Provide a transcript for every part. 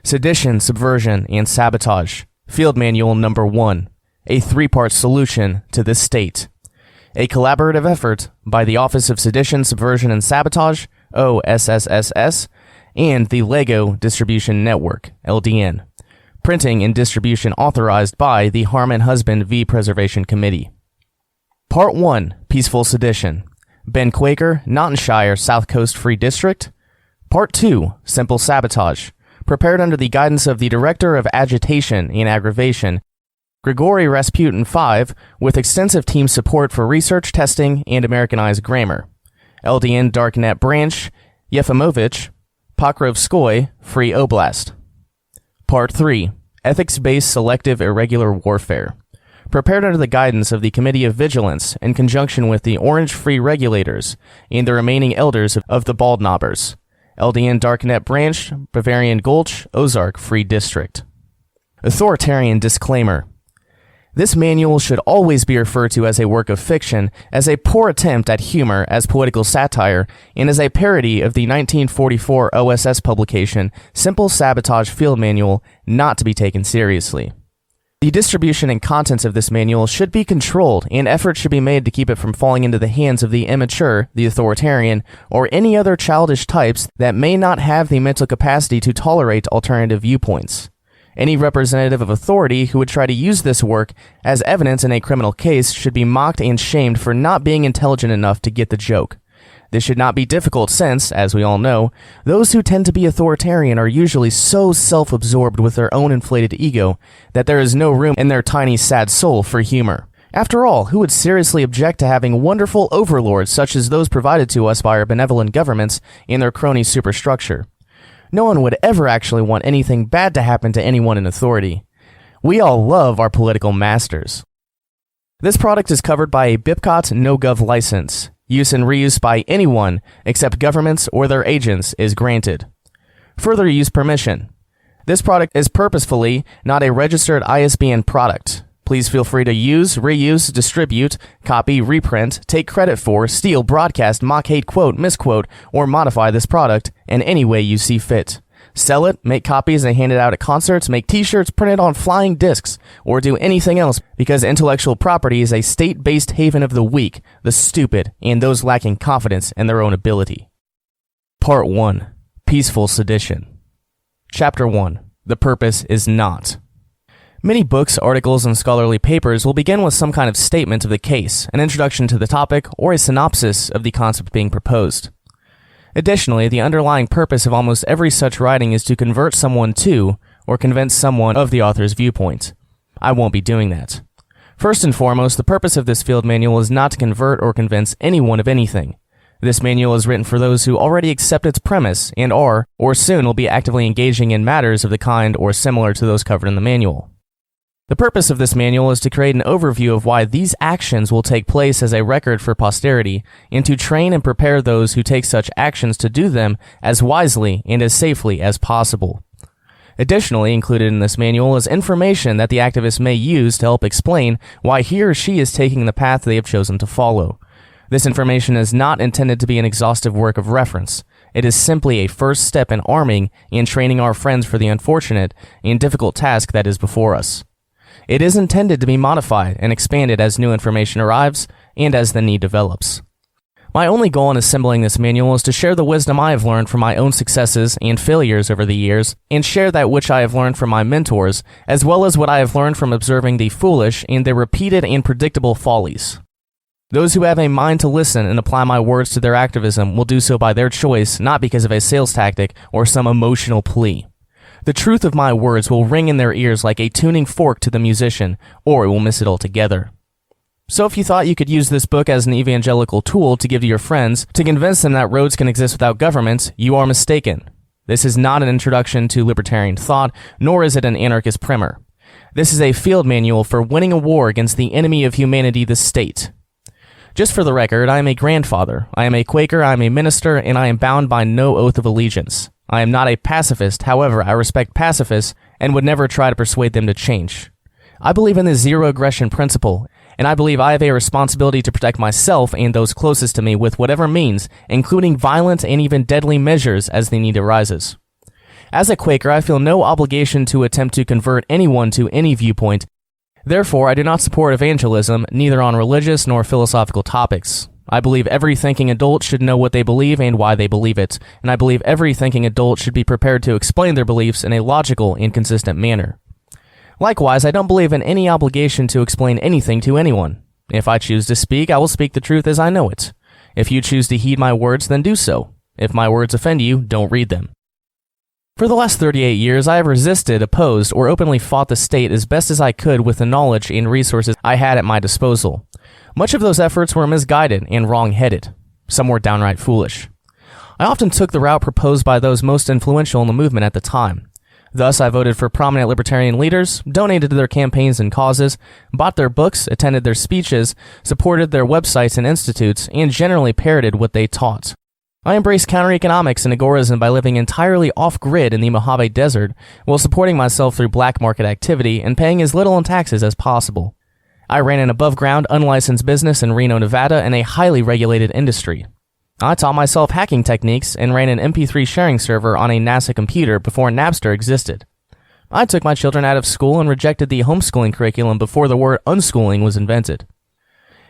Sedition, Subversion, and Sabotage Field Manual No. 1, a 3-part solution to this state. A collaborative effort by the Office of Sedition, Subversion, and Sabotage, OSSSS, and the LEGO Distribution Network, LDN. Printing and distribution authorized by the Harman Husband v. Preservation Committee. Part 1, Peaceful Sedition. Ben Quaker, Notinshire, South Coast Free District. Part 2, Simple Sabotage. Prepared under the guidance of the Director of Agitation and Aggravation, Grigori Rasputin V, with extensive team support for research, testing, and Americanized grammar. LDN Dark Net Branch, Yefimovich, Pokrovskoye, Free Oblast. Part 3, Ethics-Based Selective Irregular Warfare. Prepared under the guidance of the Committee of Vigilance in conjunction with the Orange Free Regulators and the remaining elders of the Baldknobbers. LDN Dark Net Branch, Bavarian Gulch, Ozark Free District. Authoritarian Disclaimer. This manual should always be referred to as a work of fiction, as a poor attempt at humor as political satire, and as a parody of the 1944 OSS publication Simple Sabotage Field Manual, not to be taken seriously. The distribution and contents of this manual should be controlled, and efforts should be made to keep it from falling into the hands of the immature, the authoritarian, or any other childish types that may not have the mental capacity to tolerate alternative viewpoints. Any representative of authority who would try to use this work as evidence in a criminal case should be mocked and shamed for not being intelligent enough to get the joke. This should not be difficult since, as we all know, those who tend to be authoritarian are usually so self-absorbed with their own inflated ego that there is no room in their tiny, sad soul for humor. After all, who would seriously object to having wonderful overlords such as those provided to us by our benevolent governments and their crony superstructure? No one would ever actually want anything bad to happen to anyone in authority. We all love our political masters. This product is covered by a BIPCOT no-gov license. Use and reuse by anyone except governments or their agents is granted. Further use permission. This product is purposefully not a registered ISBN product. Please feel free to use, reuse, distribute, copy, reprint, take credit for, steal, broadcast, mock, hate, quote, misquote, or modify this product in any way you see fit. Sell it, make copies and hand it out at concerts, make t-shirts, print it on flying discs, or do anything else because intellectual property is a state-based haven of the weak, the stupid, and those lacking confidence in their own ability. Part 1. Peaceful Sedition. Chapter 1. The purpose is not. Many books, articles, and scholarly papers will begin with some kind of statement of the case, an introduction to the topic, or a synopsis of the concept being proposed. Additionally, the underlying purpose of almost every such writing is to convert someone to, or convince someone of the author's viewpoint. I won't be doing that. First and foremost, the purpose of this field manual is not to convert or convince anyone of anything. This manual is written for those who already accept its premise and are, or soon will be actively engaging in matters of the kind or similar to those covered in the manual. The purpose of this manual is to create an overview of why these actions will take place as a record for posterity, and to train and prepare those who take such actions to do them as wisely and as safely as possible. Additionally, included in this manual is information that the activist may use to help explain why he or she is taking the path they have chosen to follow. This information is not intended to be an exhaustive work of reference. It is simply a first step in arming and training our friends for the unfortunate and difficult task that is before us. It is intended to be modified and expanded as new information arrives and as the need develops. My only goal in assembling this manual is to share the wisdom I have learned from my own successes and failures over the years, and share that which I have learned from my mentors, as well as what I have learned from observing the foolish and the repeated and predictable follies. Those who have a mind to listen and apply my words to their activism will do so by their choice, not because of a sales tactic or some emotional plea. The truth of my words will ring in their ears like a tuning fork to the musician, or it will miss it altogether. So if you thought you could use this book as an evangelical tool to give to your friends to convince them that roads can exist without government, you are mistaken. This is not an introduction to libertarian thought, nor is it an anarchist primer. This is a field manual for winning a war against the enemy of humanity, the state. Just for the record, I am a grandfather, I am a Quaker, I am a minister, and I am bound by no oath of allegiance. I am not a pacifist, however, I respect pacifists and would never try to persuade them to change. I believe in the zero aggression principle, and I believe I have a responsibility to protect myself and those closest to me with whatever means, including violent and even deadly measures as the need arises. As a Quaker, I feel no obligation to attempt to convert anyone to any viewpoint. Therefore, I do not support evangelism, neither on religious nor philosophical topics. I believe every thinking adult should know what they believe and why they believe it, and I believe every thinking adult should be prepared to explain their beliefs in a logical and consistent manner. Likewise, I don't believe in any obligation to explain anything to anyone. If I choose to speak, I will speak the truth as I know it. If you choose to heed my words, then do so. If my words offend you, don't read them. For the last 38 years, I have resisted, opposed, or openly fought the state as best as I could with the knowledge and resources I had at my disposal. Much of those efforts were misguided and wrong-headed. Some were downright foolish. I often took the route proposed by those most influential in the movement at the time. Thus, I voted for prominent libertarian leaders, donated to their campaigns and causes, bought their books, attended their speeches, supported their websites and institutes, and generally parroted what they taught. I embraced counter-economics and agorism by living entirely off-grid in the Mojave Desert, while supporting myself through black market activity and paying as little in taxes as possible. I ran an above-ground, unlicensed business in Reno, Nevada, in a highly regulated industry. I taught myself hacking techniques and ran an MP3 sharing server on a NASA computer before Napster existed. I took my children out of school and rejected the homeschooling curriculum before the word unschooling was invented.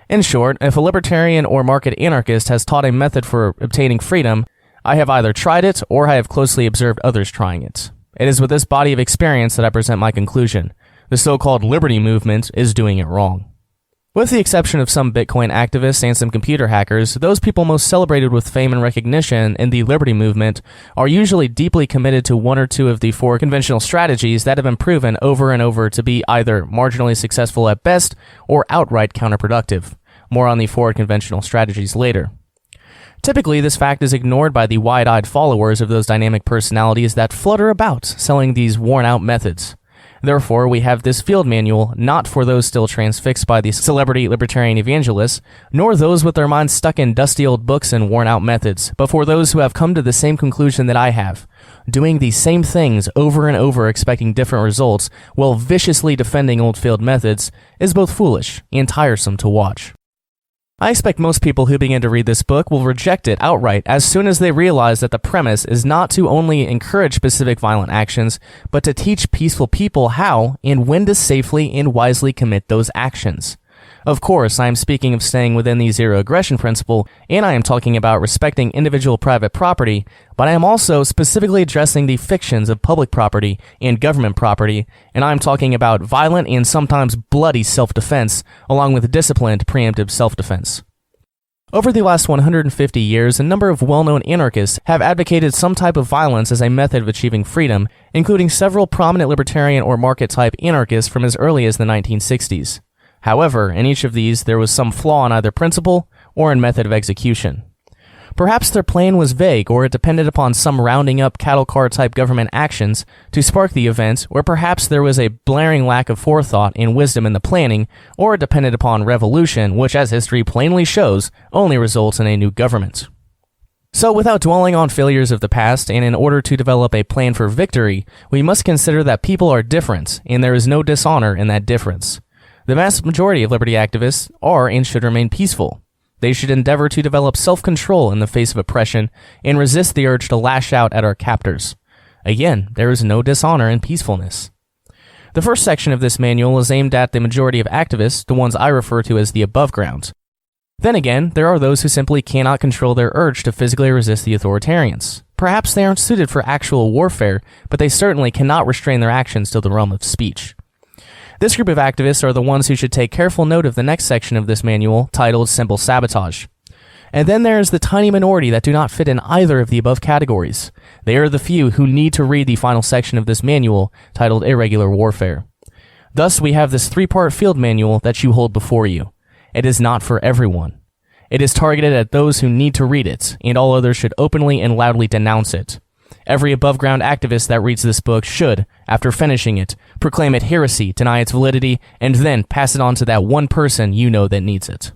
In short, if a libertarian or market anarchist has taught a method for obtaining freedom, I have either tried it or I have closely observed others trying it. It is with this body of experience that I present my conclusion. The so-called liberty movement is doing it wrong. With the exception of some Bitcoin activists and some computer hackers, those people most celebrated with fame and recognition in the liberty movement are usually deeply committed to one or two of the four conventional strategies that have been proven over and over to be either marginally successful at best or outright counterproductive. More on the four conventional strategies later. Typically, this fact is ignored by the wide-eyed followers of those dynamic personalities that flutter about selling these worn-out methods. Therefore, we have this field manual not for those still transfixed by the celebrity libertarian evangelists, nor those with their minds stuck in dusty old books and worn-out methods, but for those who have come to the same conclusion that I have. Doing the same things over and over expecting different results while viciously defending old failed methods is both foolish and tiresome to watch. I expect most people who begin to read this book will reject it outright as soon as they realize that the premise is not to only encourage specific violent actions, but to teach peaceful people how and when to safely and wisely commit those actions. Of course, I am speaking of staying within the zero aggression principle, and I am talking about respecting individual private property, but I am also specifically addressing the fictions of public property and government property, and I am talking about violent and sometimes bloody self-defense, along with disciplined preemptive self-defense. Over the last 150 years, a number of well-known anarchists have advocated some type of violence as a method of achieving freedom, including several prominent libertarian or market-type anarchists from as early as the 1960s. However, in each of these, there was some flaw in either principle or in method of execution. Perhaps their plan was vague, or it depended upon some rounding up cattle car type government actions to spark the event, or perhaps there was a blaring lack of forethought and wisdom in the planning, or it depended upon revolution, which, as history plainly shows, only results in a new government. So, without dwelling on failures of the past, and in order to develop a plan for victory, we must consider that people are different, and there is no dishonor in that difference. The vast majority of liberty activists are and should remain peaceful. They should endeavor to develop self-control in the face of oppression and resist the urge to lash out at our captors. Again, there is no dishonor in peacefulness. The first section of this manual is aimed at the majority of activists, the ones I refer to as the above ground. Then again, there are those who simply cannot control their urge to physically resist the authoritarians. Perhaps they aren't suited for actual warfare, but they certainly cannot restrain their actions to the realm of speech. This group of activists are the ones who should take careful note of the next section of this manual, titled Simple Sabotage. And then there is the tiny minority that do not fit in either of the above categories. They are the few who need to read the final section of this manual, titled Irregular Warfare. Thus, we have this three-part field manual that you hold before you. It is not for everyone. It is targeted at those who need to read it, and all others should openly and loudly denounce it. Every above-ground activist that reads this book should, after finishing it, proclaim it heresy, deny its validity, and then pass it on to that one person you know that needs it.